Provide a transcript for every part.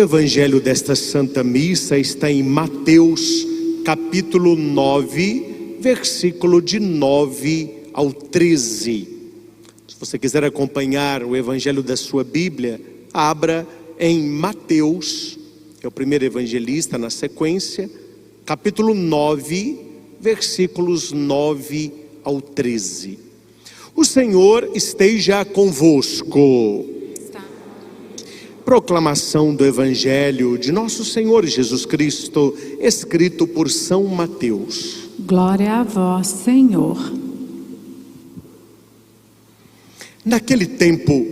evangelho desta Santa Missa está em Mateus, capítulo 9, versículo de 9 ao 13. Se você quiser acompanhar o evangelho da sua Bíblia, abra em Mateus, que é o primeiro evangelista na sequência, capítulo 9, versículos 9 ao 13. O Senhor esteja convosco. Proclamação do Evangelho de nosso Senhor Jesus Cristo, escrito por São Mateus. Glória a vós, Senhor. Naquele tempo,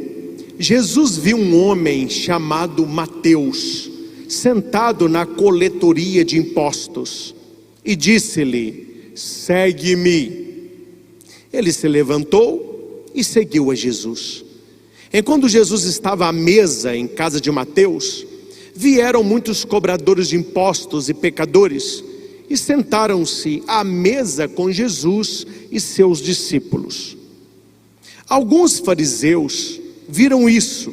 Jesus viu um homem chamado Mateus, sentado na coletoria de impostos, e disse-lhe: segue-me. Ele se levantou e seguiu a Jesus. Enquanto Jesus estava à mesa em casa de Mateus, vieram muitos cobradores de impostos e pecadores e sentaram-se à mesa com Jesus e seus discípulos. Alguns fariseus viram isso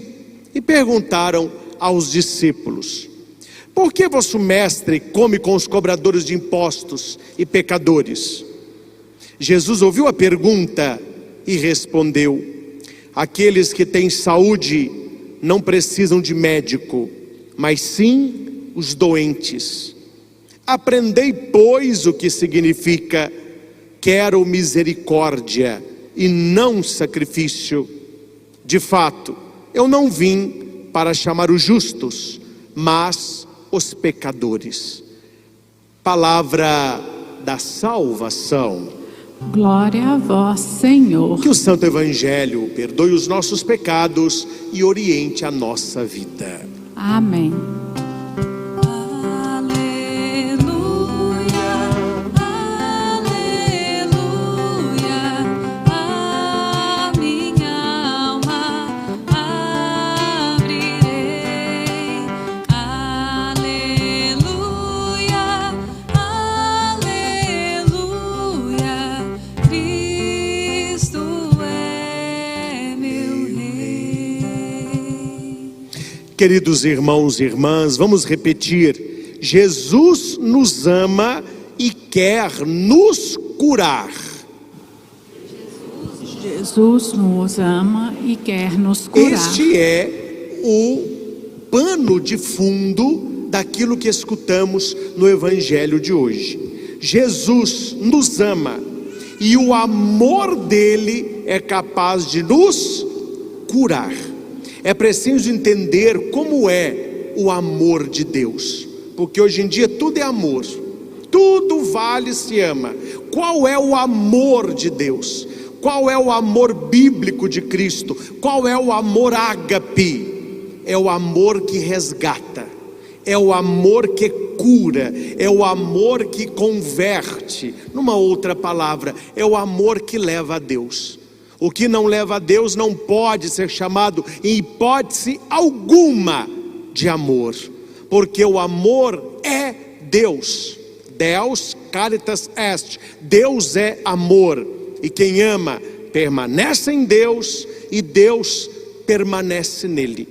e perguntaram aos discípulos: por que vosso mestre come com os cobradores de impostos e pecadores? Jesus ouviu a pergunta e respondeu: aqueles que têm saúde não precisam de médico, mas sim os doentes. Aprendei, pois, o que significa: quero misericórdia e não sacrifício. De fato, eu não vim para chamar os justos, mas os pecadores. Palavra da salvação. Glória a vós, Senhor. Que o Santo Evangelho perdoe os nossos pecados e oriente a nossa vida. Amém. Queridos irmãos e irmãs, vamos repetir: Jesus nos ama e quer nos curar. Jesus nos ama e quer nos curar. Este é o pano de fundo daquilo que escutamos no Evangelho de hoje. Jesus nos ama e o amor dele é capaz de nos curar. É preciso entender como é o amor de Deus, porque hoje em dia tudo é amor, tudo vale se ama. Qual é o amor de Deus? Qual é o amor bíblico de Cristo? Qual é o amor ágape? É o amor que resgata, é o amor que cura, é o amor que converte. Numa outra palavra, é o amor que leva a Deus. O que não leva a Deus não pode ser chamado, em hipótese alguma, de amor, porque o amor é Deus. Deus caritas est, Deus é amor, e quem ama permanece em Deus e Deus permanece nele.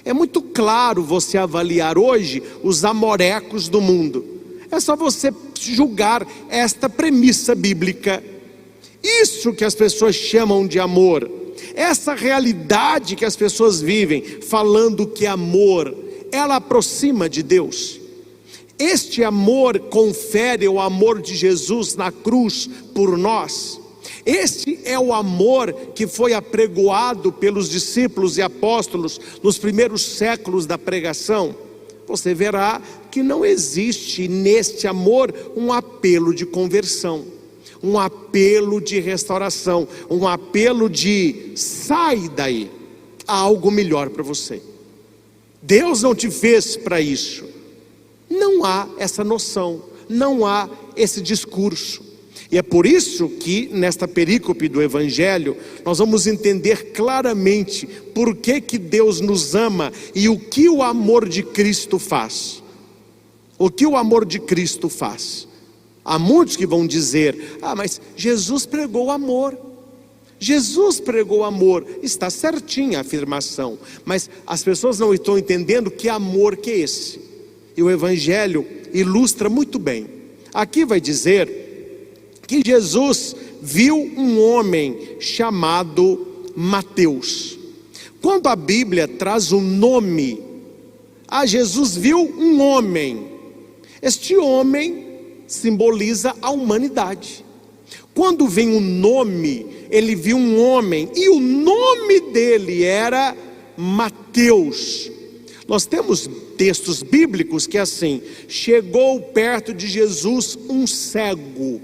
É muito claro você avaliar hoje os amorecos do mundo. É só você julgar esta premissa bíblica. Isso que as pessoas chamam de amor, essa realidade que as pessoas vivem, falando que amor, ela aproxima de Deus. Este amor confere o amor de Jesus na cruz por nós. Este é o amor que foi apregoado pelos discípulos e apóstolos nos primeiros séculos da pregação. Você verá que não existe neste amor um apelo de conversão, um apelo de restauração, um apelo de sai daí, há algo melhor para você. Deus não te fez para isso. Não há essa noção, não há esse discurso. E é por isso que nesta perícope do Evangelho nós vamos entender claramente por que Deus nos ama e o que o amor de Cristo faz. O que o amor de Cristo faz? Há muitos que vão dizer: mas Jesus pregou amor, Jesus pregou amor, está certinha a afirmação, mas as pessoas não estão entendendo que amor que é esse. E o Evangelho ilustra muito bem. Aqui vai dizer que Jesus viu um homem chamado Mateus. Quando a Bíblia traz um nome, Jesus viu um homem. Este homem simboliza a humanidade. Quando vem um nome, ele viu um homem, e o nome dele era Mateus. Nós temos textos bíblicos que é assim: chegou perto de Jesus um cego,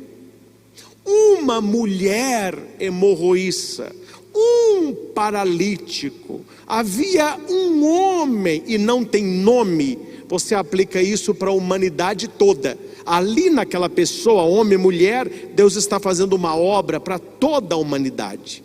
uma mulher hemorroíça, um paralítico, havia um homem, e não tem nome. Você aplica isso para a humanidade toda. Ali naquela pessoa, homem e mulher, Deus está fazendo uma obra para toda a humanidade.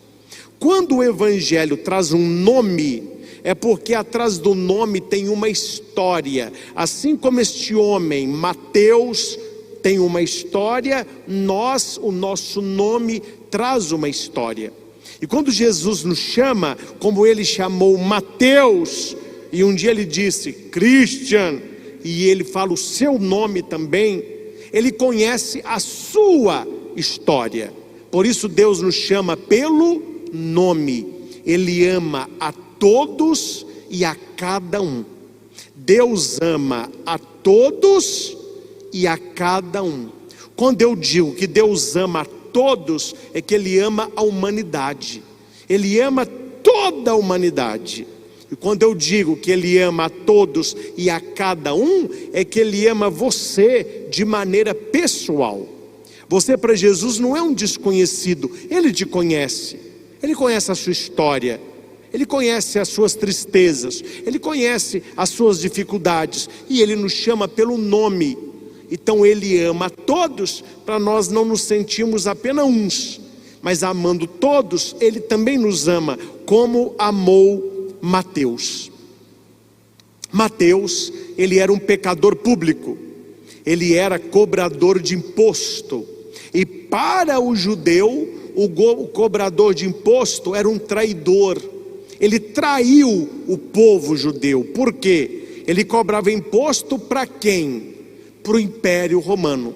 Quando o Evangelho traz um nome, é porque atrás do nome tem uma história. Assim como este homem, Mateus, tem uma história, o nosso nome traz uma história. E quando Jesus nos chama, como ele chamou Mateus, e um dia ele disse Christian, e ele fala o seu nome também, ele conhece a sua história. Por isso Deus nos chama pelo nome. Ele ama a todos e a cada um. Deus ama a todos e a cada um. Quando eu digo que Deus ama a todos, é que Ele ama a humanidade. Ele ama toda a humanidade. E quando eu digo que Ele ama a todos e a cada um, é que Ele ama você de maneira pessoal. Você para Jesus não é um desconhecido, Ele te conhece. Ele conhece a sua história, Ele conhece as suas tristezas, Ele conhece as suas dificuldades, e Ele nos chama pelo nome. Então Ele ama a todos, para nós não nos sentirmos apenas uns, mas amando todos, Ele também nos ama, como amou Mateus. Mateus, ele era um pecador público, ele era cobrador de imposto, e para o judeu, o cobrador de imposto era um traidor. Ele traiu o povo judeu. Por quê? Ele cobrava imposto para quem? Para o Império Romano.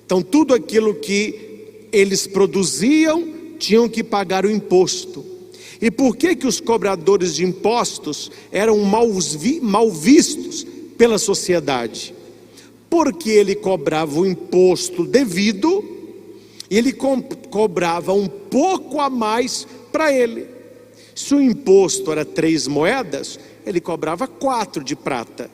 Então tudo aquilo que eles produziam, tinham que pagar o imposto. E por que os cobradores de impostos eram mal vistos pela sociedade? Porque ele cobrava o imposto devido, e ele cobrava um pouco a mais para ele. Se o imposto era 3 moedas, ele cobrava 4 de prata.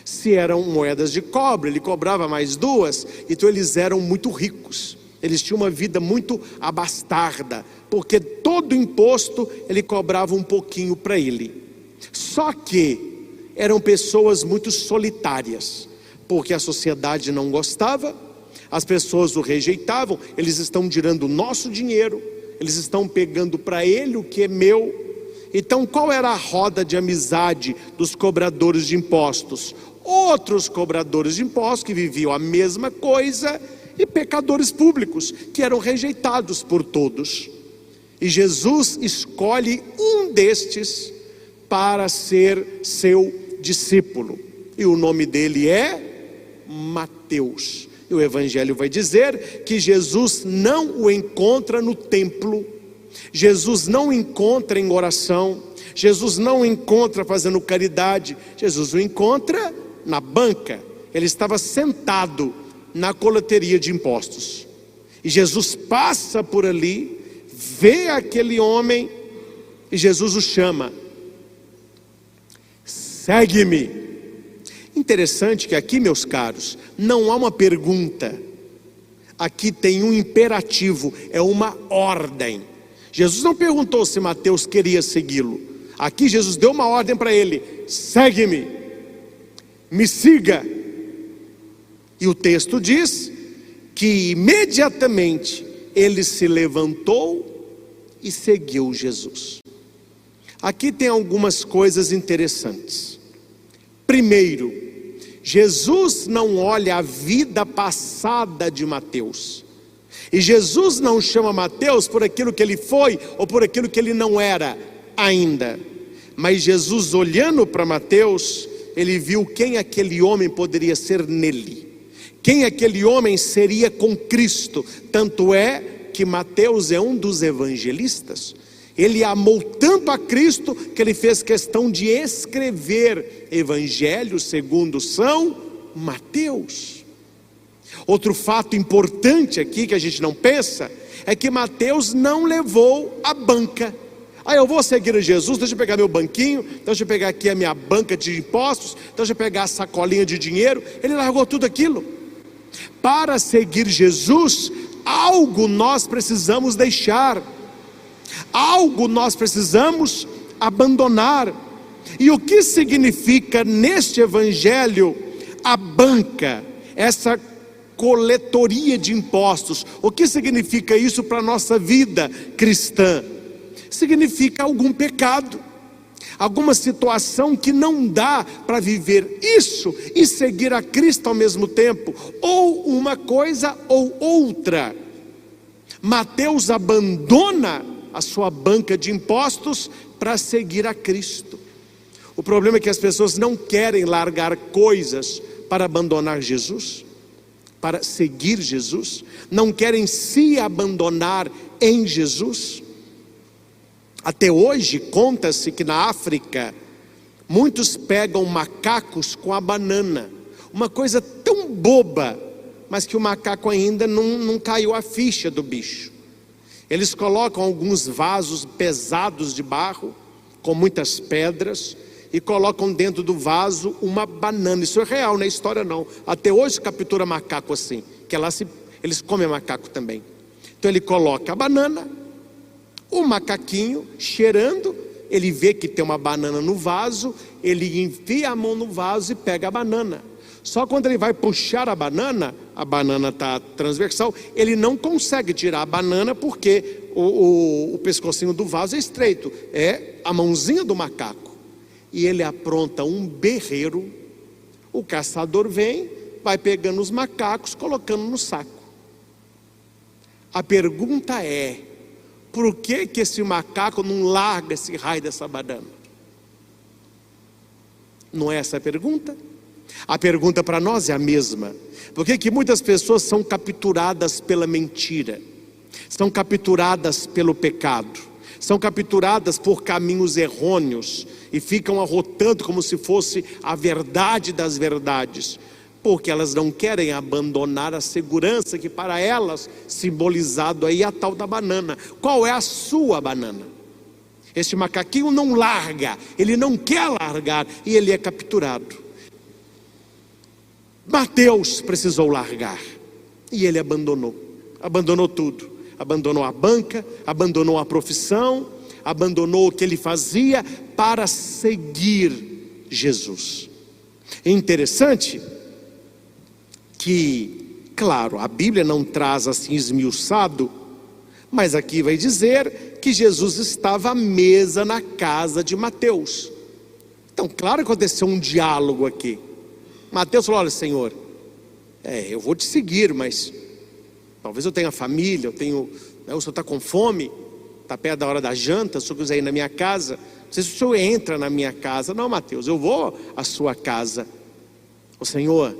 Se eram moedas de cobre, ele cobrava mais 2. Então eles eram muito ricos, eles tinham uma vida muito abastarda, porque todo imposto ele cobrava um pouquinho para ele. Só que eram pessoas muito solitárias, porque a sociedade não gostava, as pessoas o rejeitavam. Eles estão tirando o nosso dinheiro, eles estão pegando para ele o que é meu. Então qual era a roda de amizade dos cobradores de impostos? Outros cobradores de impostos que viviam a mesma coisa, e pecadores públicos que eram rejeitados por todos. E Jesus escolhe um destes para ser seu discípulo, e o nome dele é Mateus. E o Evangelho vai dizer que Jesus não o encontra no templo, Jesus não o encontra em oração, Jesus não o encontra fazendo caridade, Jesus o encontra na banca. Ele estava sentado na coleteria de impostos, e Jesus passa por ali, vê aquele homem, e Jesus o chama: segue-me. Interessante que aqui, meus caros, não há uma pergunta, aqui tem um imperativo, é uma ordem. Jesus não perguntou se Mateus queria segui-lo, aqui Jesus deu uma ordem para ele: segue-me, me siga. E o texto diz que imediatamente ele se levantou e seguiu Jesus. Aqui tem algumas coisas interessantes. Primeiro, Jesus não olha a vida passada de Mateus. E Jesus não chama Mateus por aquilo que ele foi ou por aquilo que ele não era ainda. Mas Jesus, olhando para Mateus, ele viu quem aquele homem poderia ser nele, quem aquele homem seria com Cristo. Tanto é que Mateus é um dos evangelistas. Ele amou tanto a Cristo que ele fez questão de escrever Evangelho segundo São Mateus. Outro fato importante aqui que a gente não pensa é que Mateus não levou a banca. Eu vou seguir Jesus, deixa eu pegar meu banquinho, deixa eu pegar aqui a minha banca de impostos, deixa eu pegar a sacolinha de dinheiro. Ele largou tudo aquilo. Para seguir Jesus, algo nós precisamos deixar, algo nós precisamos abandonar. E o que significa neste evangelho a banca, essa coletoria de impostos? O que significa isso para a nossa vida cristã? Significa algum pecado, alguma situação que não dá para viver isso e seguir a Cristo ao mesmo tempo, ou uma coisa ou outra. Mateus abandona a sua banca de impostos para seguir a Cristo. O problema é que as pessoas não querem largar coisas para abandonar Jesus, para seguir Jesus, não querem se abandonar em Jesus. Até hoje conta-se que na África muitos pegam macacos com a banana, uma coisa tão boba, mas que o macaco ainda não caiu a ficha do bicho. Eles colocam alguns vasos pesados de barro, com muitas pedras, e colocam dentro do vaso uma banana. Isso é real, não é história não. Até hoje captura macaco assim, que lá eles comem macaco também. Então ele coloca a banana, o macaquinho cheirando, ele vê que tem uma banana no vaso, ele enfia a mão no vaso e pega a banana. Só quando ele vai puxar a banana está transversal, ele não consegue tirar a banana porque o pescocinho do vaso é estreito, é a mãozinha do macaco. E ele apronta um berreiro. O caçador vem, vai pegando os macacos, colocando no saco. A pergunta é: por que esse macaco não larga esse raio dessa banana? Não é essa a pergunta? A pergunta para nós é a mesma. Por que muitas pessoas são capturadas pela mentira, são capturadas pelo pecado, são capturadas por caminhos errôneos e ficam arrotando como se fosse a verdade das verdades? Porque elas não querem abandonar a segurança que para elas, simbolizado aí, a tal da banana. Qual é a sua banana? Este macaquinho não larga, ele não quer largar e ele é capturado. Mateus precisou largar e ele abandonou tudo. Abandonou a banca, abandonou a profissão, abandonou o que ele fazia para seguir Jesus. É interessante que, claro, a Bíblia não traz assim esmiuçado, mas aqui vai dizer que Jesus estava à mesa na casa de Mateus. Então, claro que aconteceu um diálogo aqui. Mateus falou: olha, Senhor, eu vou te seguir, mas talvez eu tenha família, o senhor está com fome, está perto da hora da janta, se o senhor quiser ir na minha casa, não sei se o senhor entra na minha casa. Não, Mateus, eu vou à sua casa. O Senhor,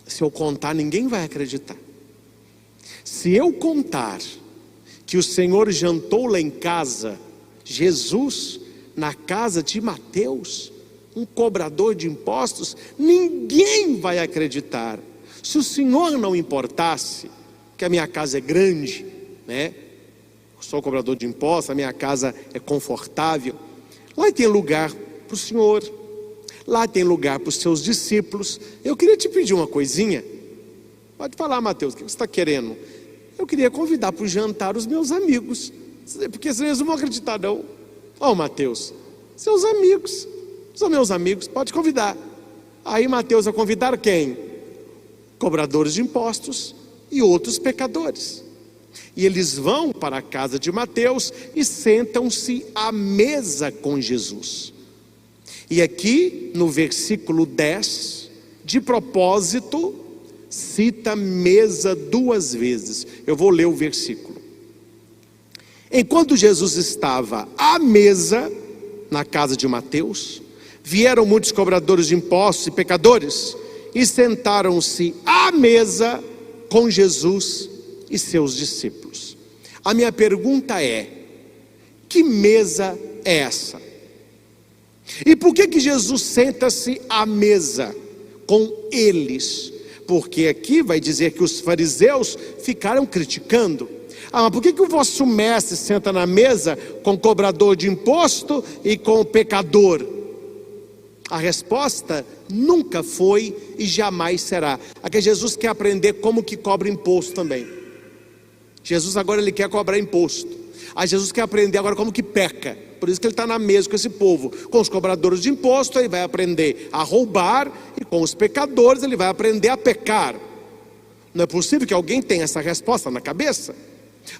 se eu contar, ninguém vai acreditar. Se eu contar que o Senhor jantou lá em casa, Jesus, na casa de Mateus, um cobrador de impostos, ninguém vai acreditar. Se o Senhor não importasse que a minha casa é grande, né? Eu sou cobrador de impostos, a minha casa é confortável, lá tem lugar para o Senhor, lá tem lugar para os seus discípulos. Eu queria te pedir uma coisinha. Pode falar, Mateus, o que você está querendo? Eu queria convidar para o jantar os meus amigos, porque senão eles não vão acreditar não. Mateus, seus amigos são meus amigos, pode convidar. Aí Mateus vai convidar quem? Cobradores de impostos e outros pecadores. E eles vão para a casa de Mateus e sentam-se à mesa com Jesus. E aqui no versículo 10, de propósito, cita mesa 2 vezes. Eu vou ler o versículo. Enquanto Jesus estava à mesa, na casa de Mateus, vieram muitos cobradores de impostos e pecadores, e sentaram-se à mesa com Jesus e seus discípulos. A minha pergunta é: que mesa é essa? E por que Jesus senta-se à mesa com eles? Porque aqui vai dizer que os fariseus ficaram criticando. Ah, mas por que o vosso mestre senta na mesa com cobrador de imposto e com pecador? A resposta nunca foi e jamais será. Aqui Jesus quer aprender como que cobra imposto também. Jesus agora ele quer cobrar imposto. Jesus quer aprender agora como que peca. Por isso que ele está na mesa com esse povo. Com os cobradores de imposto ele vai aprender a roubar, e com os pecadores ele vai aprender a pecar. Não é possível que alguém tenha essa resposta na cabeça.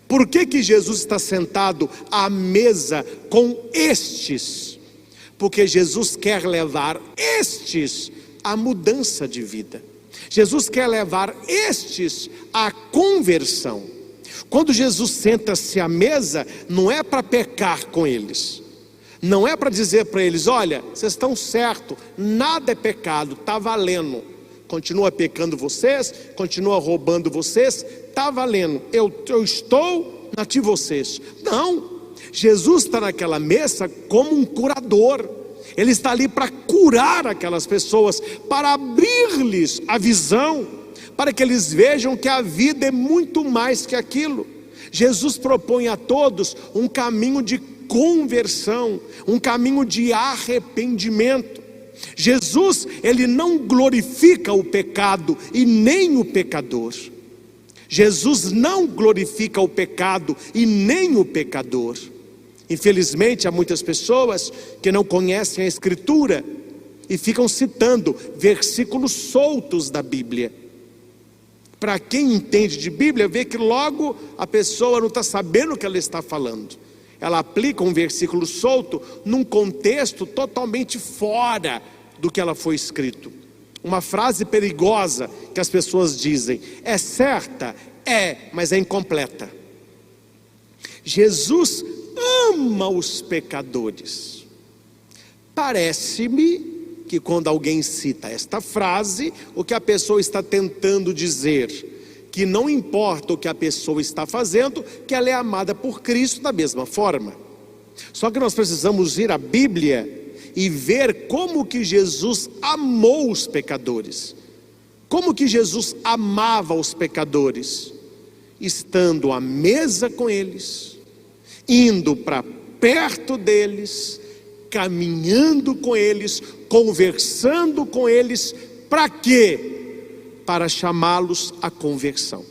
Por que Jesus está sentado à mesa com estes? Porque Jesus quer levar estes à mudança de vida. Jesus quer levar estes à conversão. Quando Jesus senta-se à mesa, não é para pecar com eles, não é para dizer para eles: olha, vocês estão certos, nada é pecado, está valendo. Continua pecando vocês, continua roubando vocês, está valendo, eu estou na de vocês. Não, Jesus está naquela mesa como um curador. Ele está ali para curar aquelas pessoas, para abrir-lhes a visão, para que eles vejam que a vida é muito mais que aquilo. Jesus propõe a todos um caminho de conversão, um caminho de arrependimento. Jesus, ele não glorifica o pecado e nem o pecador. Jesus não glorifica o pecado e nem o pecador. Infelizmente há muitas pessoas que não conhecem a Escritura e ficam citando versículos soltos da Bíblia. Para quem entende de Bíblia, vê que logo a pessoa não está sabendo o que ela está falando. Ela aplica um versículo solto num contexto totalmente fora do que ela foi escrito. Uma frase perigosa que as pessoas dizem: é certa? É, mas é incompleta. Jesus ama os pecadores. Parece-me que quando alguém cita esta frase, o que a pessoa está tentando dizer, que não importa o que a pessoa está fazendo, que ela é amada por Cristo da mesma forma. Só que nós precisamos ir à Bíblia e ver como que Jesus amou os pecadores. Como que Jesus amava os pecadores? Estando à mesa com eles, indo para perto deles, caminhando com eles, conversando com eles. Para quê? Para chamá-los à conversão,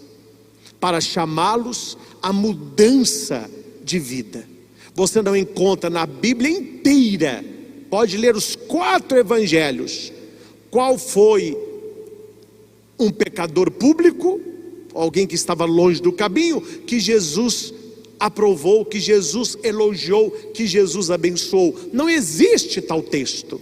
para chamá-los à mudança de vida. Você não encontra na Bíblia inteira, pode ler os 4 evangelhos, qual foi um pecador público, alguém que estava longe do caminho, que Jesus aprovou, que Jesus elogiou, que Jesus abençoou. Não existe tal texto.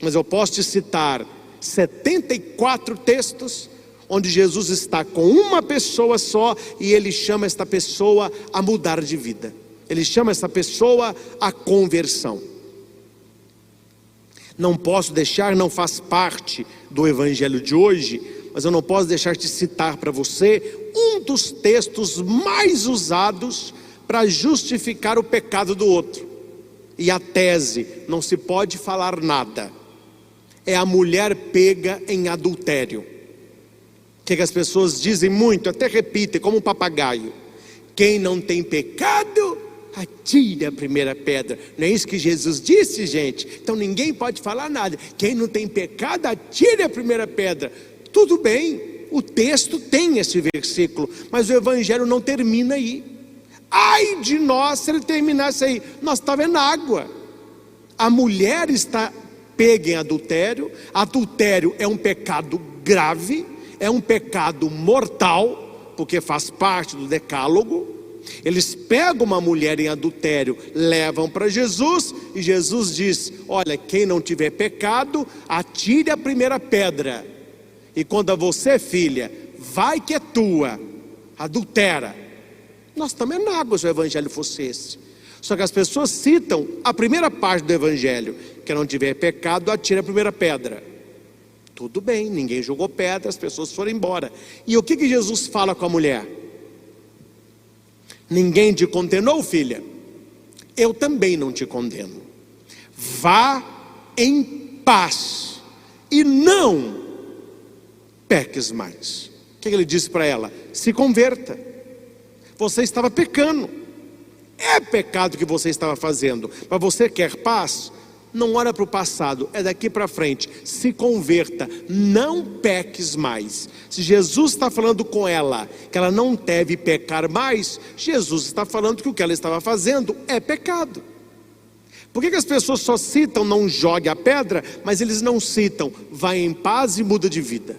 Mas eu posso te citar 74 textos onde Jesus está com uma pessoa só e ele chama esta pessoa a mudar de vida. Ele chama essa pessoa à conversão. Não posso deixar, não faz parte do evangelho de hoje, mas eu não posso deixar de citar para você um dos textos mais usados para justificar o pecado do outro. E a tese, não se pode falar nada, é a mulher pega em adultério. Que as pessoas dizem muito, até repitem como um papagaio: quem não tem pecado, atire a primeira pedra. Não é isso que Jesus disse, gente? Então ninguém pode falar nada. Quem não tem pecado, atire a primeira pedra. Tudo bem, o texto tem esse versículo, mas o evangelho não termina aí. Ai de nós se ele terminasse aí. Nós estamos vendo água. A mulher está pega em adultério. Adultério é um pecado grave, é um pecado mortal, porque faz parte do decálogo. Eles pegam uma mulher em adultério, levam para Jesus, e Jesus diz: olha, quem não tiver pecado, atire a primeira pedra. E quando a você, filha, vai que é tua, adultera. Nós também amamos se o evangelho fosse esse. Só que as pessoas citam a primeira parte do evangelho: quem não tiver pecado, atire a primeira pedra. Tudo bem, ninguém jogou pedra, as pessoas foram embora. E o que Jesus fala com a mulher? Ninguém te condenou, filha? Eu também não te condeno. Vá em paz e não peques mais. O que ele disse para ela? Se converta. Você estava pecando. É pecado que você estava fazendo, mas você quer paz? Não olha para o passado, é daqui para frente. Se converta, não peques mais. Se Jesus está falando com ela que ela não deve pecar mais, Jesus está falando que o que ela estava fazendo é pecado. Por que as pessoas só citam não jogue a pedra, mas eles não citam vai em paz e muda de vida,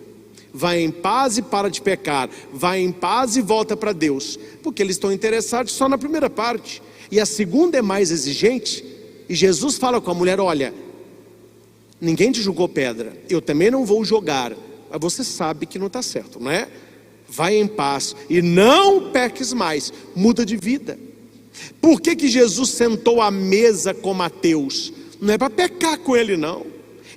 vai em paz e para de pecar, vai em paz e volta para Deus? Porque eles estão interessados só na primeira parte, e a segunda é mais exigente. E Jesus fala com a mulher: olha, ninguém te jogou pedra, eu também não vou jogar, mas você sabe que não está certo, não é? Vai em paz e não peques mais, muda de vida. Por que Jesus sentou à mesa com Mateus? Não é para pecar com ele, não.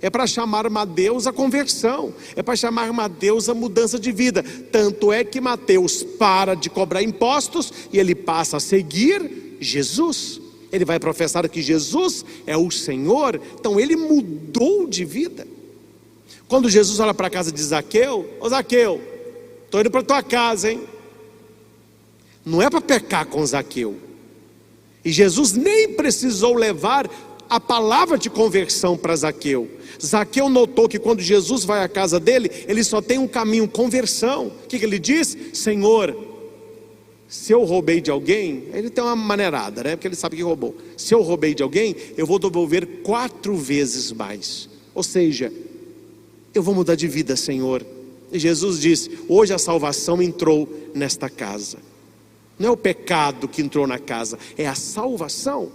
É para chamar Mateus à conversão, é para chamar Mateus à mudança de vida. Tanto é que Mateus para de cobrar impostos e ele passa a seguir Jesus. Ele vai professar que Jesus é o Senhor. Então ele mudou de vida. Quando Jesus olha para a casa de Zaqueu: ô Zaqueu, estou indo para a tua casa, hein? Não é para pecar com Zaqueu. E Jesus nem precisou levar a palavra de conversão para Zaqueu. Zaqueu notou que quando Jesus vai à casa dele, ele só tem um caminho: conversão. O que ele diz? Senhor, se eu roubei de alguém, ele tem uma maneirada, né? Porque ele sabe que roubou. Se eu roubei de alguém, eu vou devolver 4 vezes mais. Ou seja, eu vou mudar de vida, Senhor. E Jesus disse: hoje a salvação entrou nesta casa. Não é o pecado que entrou na casa, é a salvação.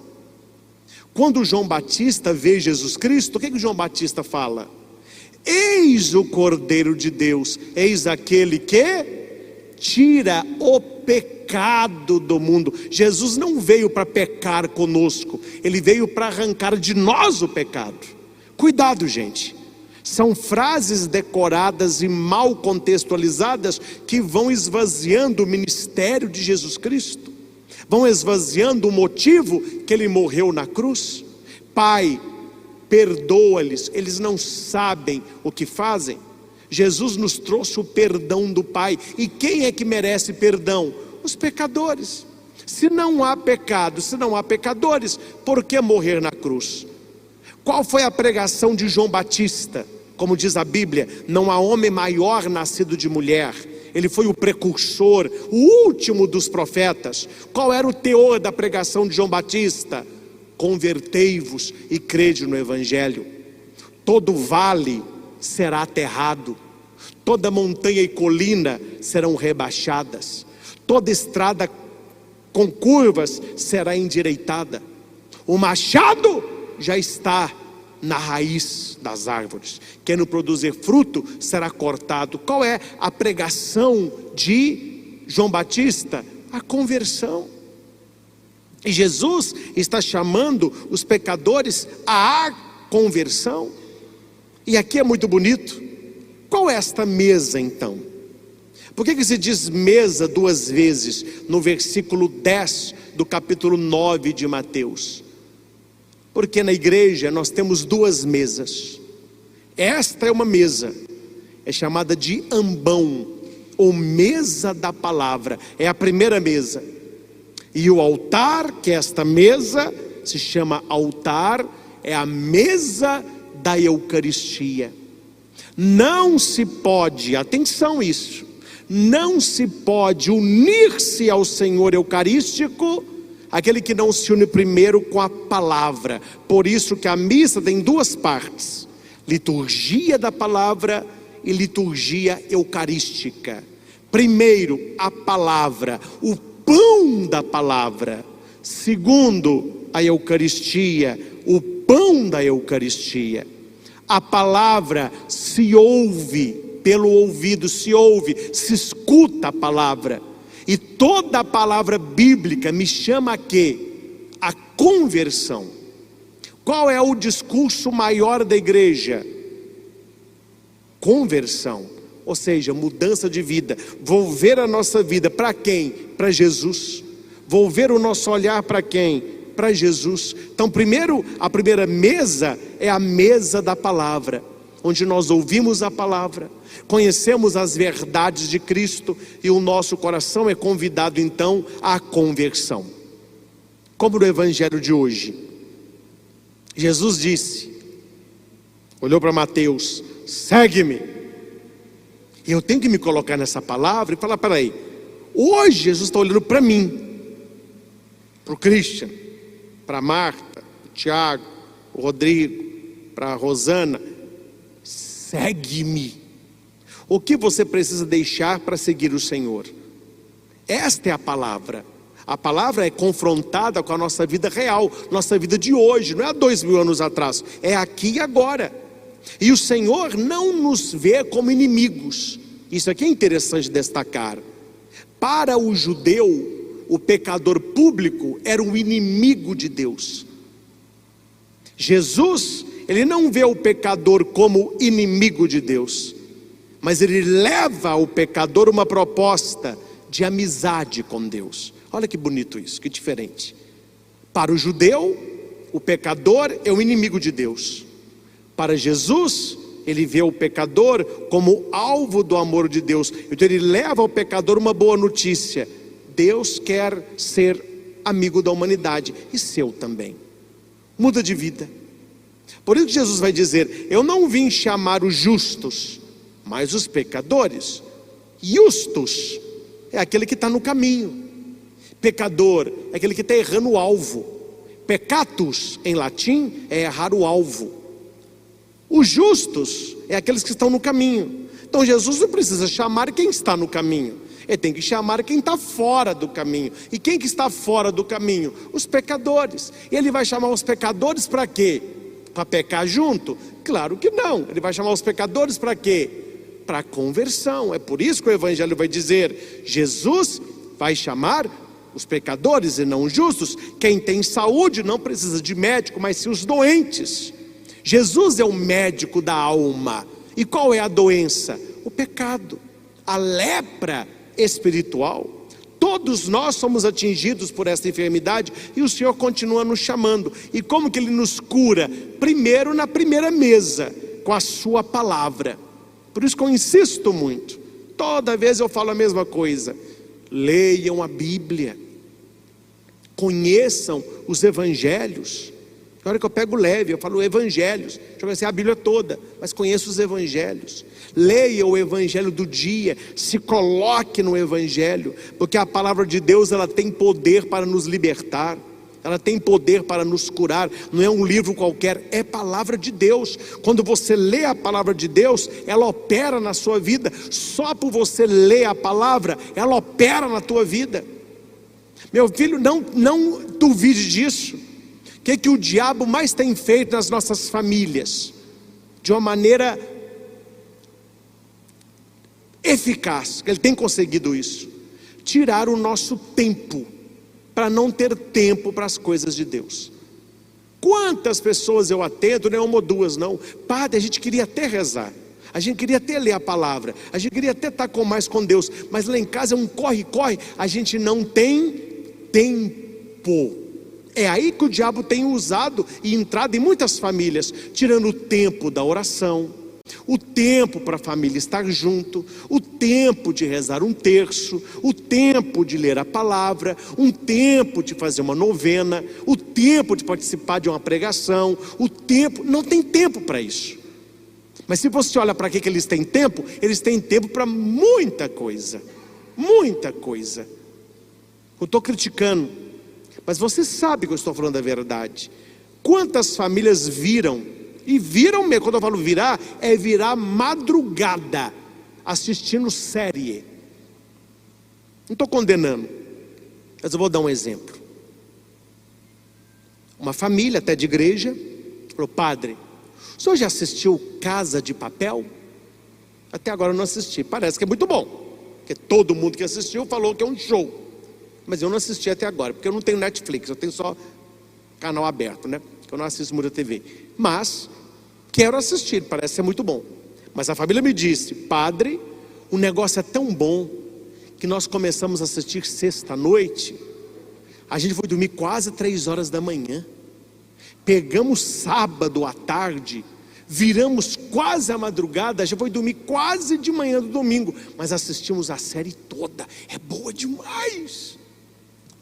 Quando João Batista vê Jesus Cristo, o que João Batista fala? Eis o Cordeiro de Deus, eis aquele que tira o pecado do mundo. Jesus não veio para pecar conosco, ele veio para arrancar de nós o pecado. Cuidado, gente, são frases decoradas e mal contextualizadas que vão esvaziando o ministério de Jesus Cristo, vão esvaziando o motivo que ele morreu na cruz. Pai, perdoa-lhes, eles não sabem o que fazem. Jesus nos trouxe o perdão do Pai. E quem é que merece perdão? Os pecadores. Se não há pecado, se não há pecadores, por que morrer na cruz? Qual foi a pregação de João Batista? Como diz a Bíblia, não há homem maior nascido de mulher. Ele foi o precursor, o último dos profetas. Qual era o teor da pregação de João Batista? Convertei-vos e crede no Evangelho. Todo vale será aterrado, toda montanha e colina serão rebaixadas, toda estrada com curvas será endireitada. O machado já está na raiz das árvores, quem não produzir fruto será cortado. Qual é a pregação de João Batista? A conversão. E Jesus está chamando os pecadores à conversão. E aqui é muito bonito. Qual é esta mesa então? Por que se diz mesa 2 vezes no versículo 10 do capítulo 9 de Mateus? Porque na igreja nós temos 2 mesas. Esta é uma mesa, é chamada de ambão, ou mesa da palavra, é a primeira mesa. E o altar, que é esta mesa, se chama altar, é a mesa da Eucaristia. Não se pode, atenção isso, não se pode unir-se ao Senhor Eucarístico aquele que não se une primeiro com a palavra. Por isso que a missa tem 2 partes: liturgia da palavra e liturgia eucarística. Primeiro, a palavra, o pão da palavra. Segundo, a Eucaristia, o pão da Eucaristia. A palavra se ouve pelo ouvido, se ouve, se escuta a palavra. E toda a palavra bíblica me chama a quê? A conversão. Qual é o discurso maior da igreja? Conversão, ou seja, mudança de vida. Volver a nossa vida para quem? Para Jesus. Volver o nosso olhar para quem? Para Jesus. Então, a primeira mesa é a mesa da palavra, onde nós ouvimos a palavra, conhecemos as verdades de Cristo e o nosso coração é convidado então à conversão. Como no evangelho de hoje, Jesus disse, olhou para Mateus: segue-me. E eu tenho que me colocar nessa palavra e falar: peraí, hoje Jesus está olhando para mim, para o Christian, para a Marta, o Tiago, o Rodrigo, para a Rosana: segue-me. O que você precisa deixar para seguir o Senhor? Esta é a palavra. A palavra é confrontada com a nossa vida real, nossa vida de hoje, não é há 2000 anos atrás, é aqui e agora. E o Senhor não nos vê como inimigos. Isso aqui é interessante destacar. Para o judeu, o pecador público era o inimigo de Deus. Jesus, ele não vê o pecador como inimigo de Deus, mas ele leva ao pecador uma proposta de amizade com Deus. Olha que bonito isso, que diferente. Para o judeu, o pecador é o inimigo de Deus. Para Jesus, ele vê o pecador como alvo do amor de Deus. Então ele leva ao pecador uma boa notícia: Deus quer ser amigo da humanidade e seu também. Muda de vida. Por isso que Jesus vai dizer: eu não vim chamar os justos, mas os pecadores. Justus é aquele que está no caminho. Pecador é aquele que está errando o alvo. Peccatus, em latim, é errar o alvo. Os justos é aqueles que estão no caminho. Então Jesus não precisa chamar quem está no caminho, ele tem que chamar quem está fora do caminho. E quem que está fora do caminho? Os pecadores. E ele vai chamar os pecadores para quê? Para pecar junto? Claro que não. Ele vai chamar os pecadores para quê? Para conversão. É por isso que o evangelho vai dizer: Jesus vai chamar os pecadores e não os justos. Quem tem saúde não precisa de médico, mas sim os doentes. Jesus é o médico da alma. E qual é a doença? O pecado, a lepra espiritual. Todos nós somos atingidos por esta enfermidade e o Senhor continua nos chamando. E como que Ele nos cura? Primeiro na primeira mesa, com a sua palavra. Por isso que eu insisto muito, toda vez eu falo a mesma coisa: leiam a Bíblia, conheçam os evangelhos. Na hora que eu pego leve, eu falo evangelhos, deixa eu conhecer a Bíblia toda, mas conheço os evangelhos. Leia o evangelho do dia, se coloque no evangelho, porque a palavra de Deus, ela tem poder para nos libertar, ela tem poder para nos curar. Não é um livro qualquer, é palavra de Deus. Quando você lê a palavra de Deus, ela opera na sua vida. Só por você ler a palavra, ela opera na tua vida. Meu filho, não duvide disso. O que o diabo mais tem feito nas nossas famílias, de uma maneira eficaz, ele tem conseguido isso: tirar o nosso tempo, para não ter tempo para as coisas de Deus. Quantas pessoas eu atendo, não é uma ou duas não: padre, a gente queria até rezar, a gente queria até ler a palavra, a gente queria até estar mais com Deus, mas lá em casa é um corre-corre, a gente não tem tempo. É aí que o diabo tem usado e entrado em muitas famílias, tirando o tempo da oração, o tempo para a família estar junto, o tempo de rezar um terço, o tempo de ler a palavra, um tempo de fazer uma novena, o tempo de participar de uma pregação, o tempo, não tem tempo para isso. Mas se você olha para que eles têm tempo para muita coisa, muita coisa. Eu estou criticando, mas você sabe que eu estou falando a verdade. Quantas famílias viram, e viram mesmo, quando eu falo virar, é virar madrugada, assistindo série. Não estou condenando, mas eu vou dar um exemplo. Uma família até de igreja falou: padre, o senhor já assistiu Casa de Papel? Até agora eu não assisti. Parece que é muito bom, porque todo mundo que assistiu falou que é um show. Mas eu não assisti até agora, porque eu não tenho Netflix, eu tenho só canal aberto, né? Eu não assisto muita TV. Mas quero assistir, parece ser muito bom. Mas a família me disse: padre, o negócio é tão bom que nós começamos a assistir sexta-noite. A gente foi dormir quase 3 horas da manhã. Pegamos sábado à tarde, viramos quase à madrugada, já foi dormir quase de manhã do domingo, mas assistimos a série toda. É boa demais.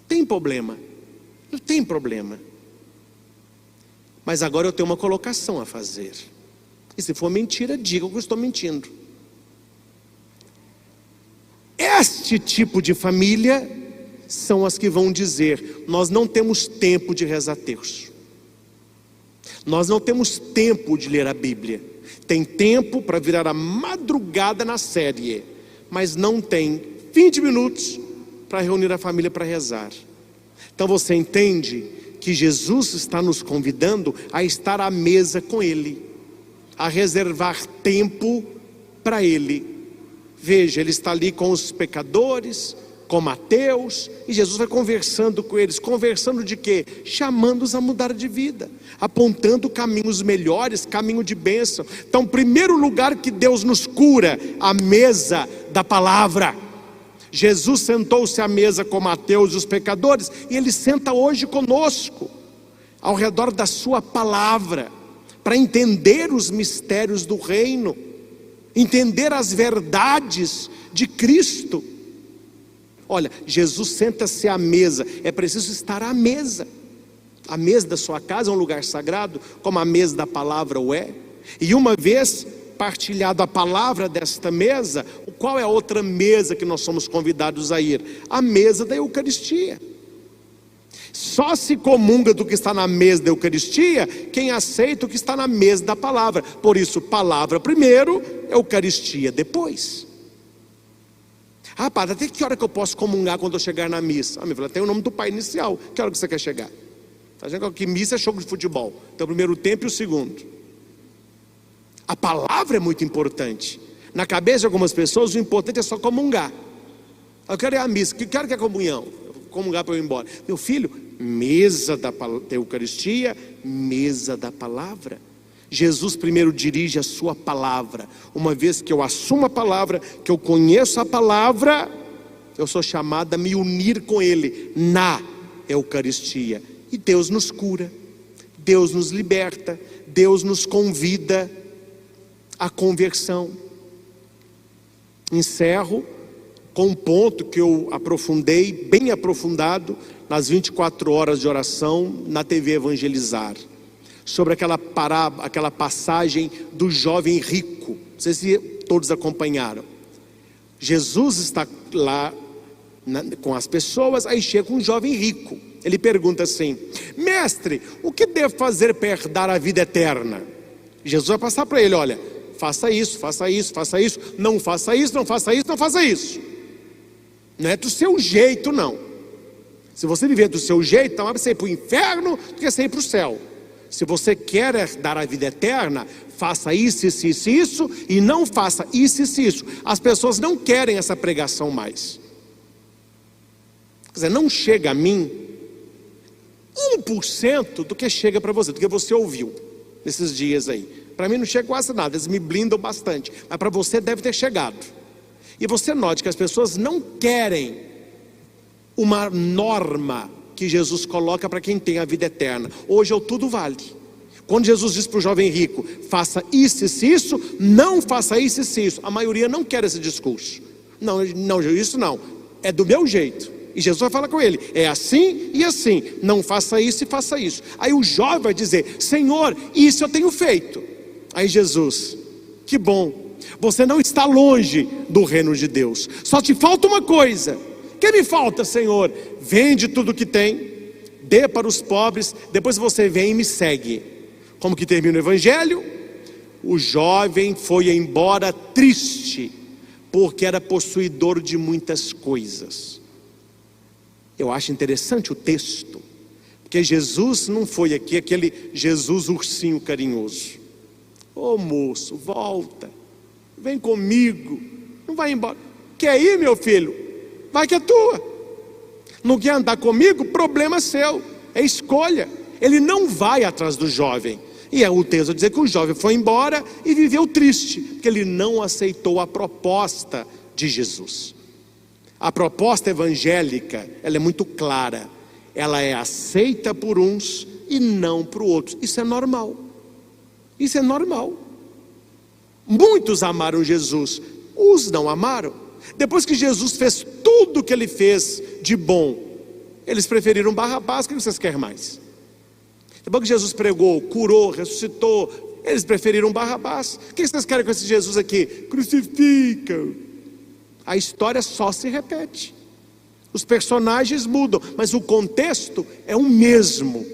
Tem problema? Não tem problema. Mas agora eu tenho uma colocação a fazer. E se for mentira, diga que eu estou mentindo. Este tipo de família são as que vão dizer: nós não temos tempo de rezar terço, nós não temos tempo de ler a Bíblia. Tem tempo para virar a madrugada na série, mas não tem 20 minutos para reunir a família para rezar. Então você entende que Jesus está nos convidando a estar à mesa com Ele, a reservar tempo para Ele. Veja, Ele está ali com os pecadores, com Mateus, e Jesus vai conversando com eles. Conversando de quê? Chamando-os a mudar de vida, apontando caminhos melhores, caminho de bênção. Então, primeiro lugar que Deus nos cura, a mesa da palavra. Jesus sentou-se à mesa com Mateus e os pecadores, e Ele senta hoje conosco, ao redor da sua palavra, para entender os mistérios do reino, entender as verdades de Cristo. Olha, Jesus senta-se à mesa, é preciso estar à mesa. A mesa da sua casa é um lugar sagrado, como a mesa da palavra o é. E uma vez partilhado a palavra desta mesa, qual é a outra mesa que nós somos convidados a ir? A mesa da Eucaristia. Só se comunga do que está na mesa da Eucaristia quem aceita o que está na mesa da palavra. Por isso, palavra primeiro, Eucaristia depois. Ah, padre, até que hora que eu posso comungar quando eu chegar na missa? Ah, meu filho, tem o nome do Pai Inicial. Que hora que você quer chegar? Está dizendo que missa é jogo de futebol. Então o primeiro tempo e o segundo. A palavra é muito importante. Na cabeça de algumas pessoas o importante é só comungar. Eu quero ir à missa, quero que é comunhão. Comungar para eu ir embora. Meu filho, mesa da Eucaristia, mesa da palavra. Jesus primeiro dirige a sua palavra. Uma vez que eu assumo a palavra, que eu conheço a palavra, eu sou chamado a me unir com Ele na Eucaristia. E Deus nos cura, Deus nos liberta, Deus nos convida à conversão. Encerro com um ponto que eu aprofundei, bem aprofundado, nas 24 horas de oração na TV Evangelizar, sobre aquela passagem do jovem rico. Não sei se todos acompanharam. Jesus está lá com as pessoas, aí chega um jovem rico. Ele pergunta assim: mestre, o que devo fazer para herdar a vida eterna? Jesus vai passar para ele: olha, faça isso, faça isso, faça isso, não faça isso, não faça isso, não faça isso. Não é do seu jeito, não. Se você viver do seu jeito, então é para você ir para o inferno do que você ir para o céu. Se você quer herdar a vida eterna, faça isso, isso, isso, isso, e não faça isso, isso, isso. As pessoas não querem essa pregação mais. Quer dizer, não chega a mim 1% do que chega para você, do que você ouviu nesses dias aí. Para mim não chega quase nada, eles me blindam bastante, mas para você deve ter chegado. E você note que as pessoas não querem uma norma que Jesus coloca para quem tem a vida eterna. Hoje o tudo vale. Quando Jesus diz para o jovem rico: faça isso, isso, isso, não faça isso, isso, isso, a maioria não quer esse discurso. Não, isso não, é do meu jeito. E Jesus vai falar com ele: é assim e assim, não faça isso e faça isso. Aí o jovem vai dizer: Senhor, isso eu tenho feito. Aí Jesus: que bom, você não está longe do reino de Deus, só te falta uma coisa. Que me falta, Senhor? Vende tudo que tem, dê para os pobres, depois você vem e me segue. Como que termina o evangelho? O jovem foi embora triste, porque era possuidor de muitas coisas. Eu acho interessante o texto, porque Jesus não foi aqui aquele Jesus ursinho carinhoso. Ô moço, volta, vem comigo, não vai embora. Quer ir, meu filho? Vai que é tua. Não quer andar comigo? Problema seu, é escolha. Ele não vai atrás do jovem. E o texto diz que o jovem foi embora e viveu triste, porque ele não aceitou a proposta de Jesus. A proposta evangélica, ela é muito clara. Ela é aceita por uns e não por outros. Isso é normal. Isso é normal. Muitos amaram Jesus, uns não amaram. Depois que Jesus fez tudo o que ele fez de bom, eles preferiram Barrabás. O que vocês querem mais? Depois que Jesus pregou, curou, ressuscitou, eles preferiram Barrabás. O que vocês querem com esse Jesus aqui? Crucificam. A história só se repete. Os personagens mudam, mas o contexto é o mesmo.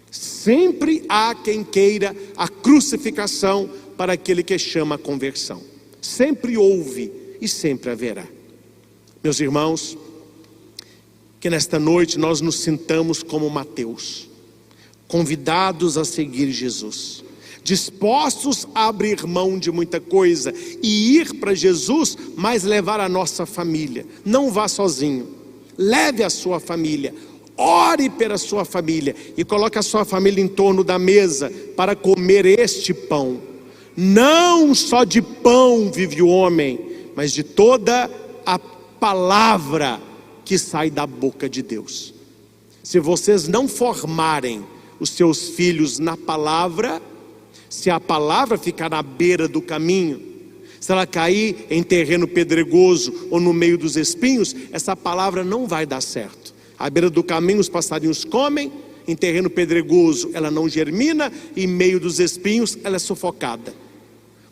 Sempre há quem queira a crucificação para aquele que chama a conversão. Sempre houve e sempre haverá. Meus irmãos, que nesta noite nós nos sintamos como Mateus, convidados a seguir Jesus, dispostos a abrir mão de muita coisa e ir para Jesus, mas levar a nossa família. Não vá sozinho, leve a sua família, ore pela sua família e coloque a sua família em torno da mesa para comer este pão. Não só de pão vive o homem, mas de toda a palavra que sai da boca de Deus. Se vocês não formarem os seus filhos na palavra, se a palavra ficar na beira do caminho, se ela cair em terreno pedregoso ou no meio dos espinhos, essa palavra não vai dar certo. À beira do caminho os passarinhos comem, em terreno pedregoso ela não germina, e em meio dos espinhos ela é sufocada.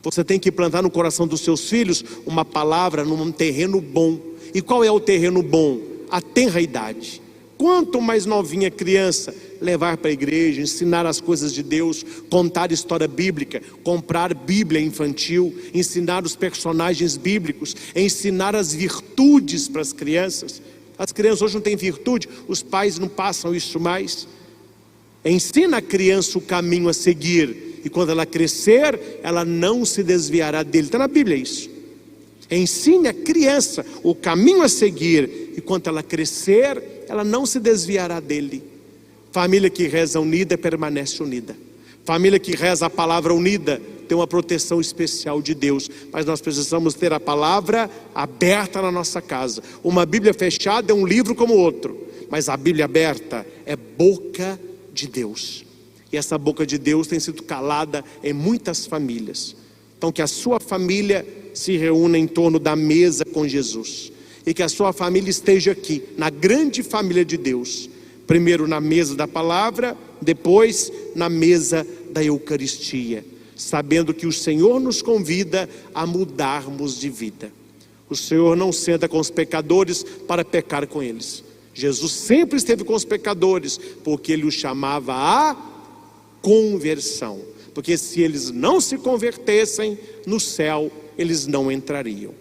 Você tem que plantar no coração dos seus filhos uma palavra num terreno bom. E qual é o terreno bom? A tenra idade. Quanto mais novinha a criança, levar para a igreja, ensinar as coisas de Deus, contar história bíblica, comprar Bíblia infantil, ensinar os personagens bíblicos, ensinar as virtudes para as crianças. As crianças hoje não têm virtude, os pais não passam isso mais. Ensina a criança o caminho a seguir, e quando ela crescer, ela não se desviará dele. Está na Bíblia isso. Ensine a criança o caminho a seguir, e quando ela crescer, ela não se desviará dele. Família que reza unida permanece unida. Família que reza a palavra unida tem uma proteção especial de Deus. Mas nós precisamos ter a palavra aberta na nossa casa. Uma Bíblia fechada é um livro como outro, mas a Bíblia aberta é boca de Deus. E essa boca de Deus tem sido calada em muitas famílias. Então que a sua família se reúna em torno da mesa com Jesus, e que a sua família esteja aqui, na grande família de Deus. Primeiro na mesa da palavra, depois na mesa da Eucaristia, sabendo que o Senhor nos convida a mudarmos de vida. O Senhor não senta com os pecadores para pecar com eles. Jesus sempre esteve com os pecadores, porque Ele os chamava a conversão. Porque se eles não se convertessem, no céu eles não entrariam.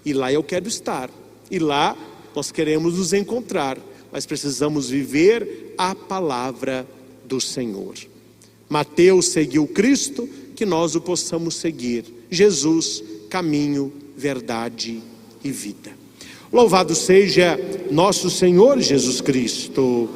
E lá eu quero estar. E lá nós queremos nos encontrar. Mas precisamos viver a palavra do Senhor. Mateus seguiu Cristo, que nós o possamos seguir. Jesus, caminho, verdade e vida. Louvado seja nosso Senhor Jesus Cristo.